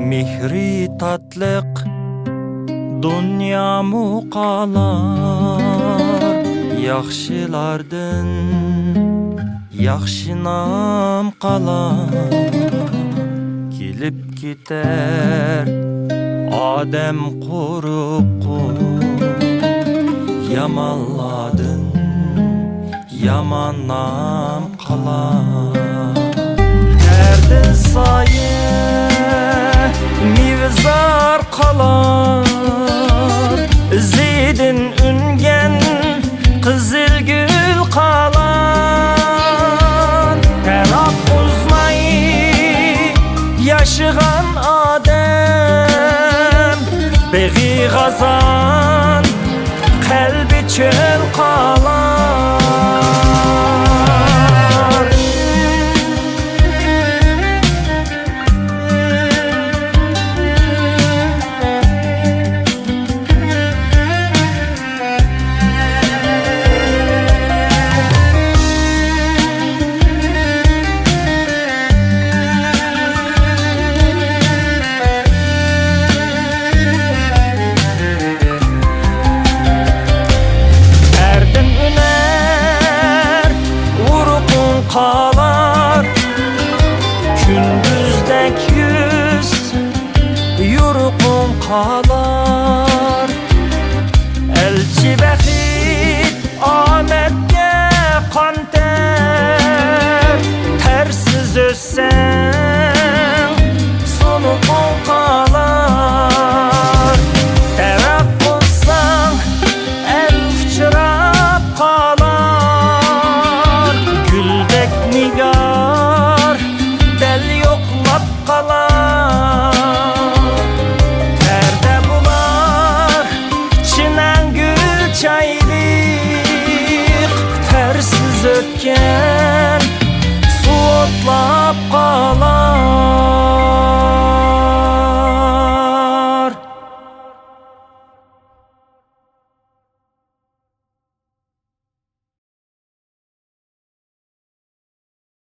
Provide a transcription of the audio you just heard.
Mehri tatliq dünya muqalar, yaxshilardan yaxshi nam qalar. Kelib ketar odam quruq, yamanladın yaman nam qalar. Derdin sayı mivzar qalar, izidin üngen qizil gül qalar. Taraf uzmay yaşıgan adam, beği gazan kalbi çöl qalar. Qalar gündüzdek yüz yurğun qalar. Elçi bəxit ametke qanter, tersiz özsen sonu qalar. Tərəq olsan el uçurab qalar. Güldek nigar del yoklap qalar. Perde bular içinen gül çaylık, tersiz ötken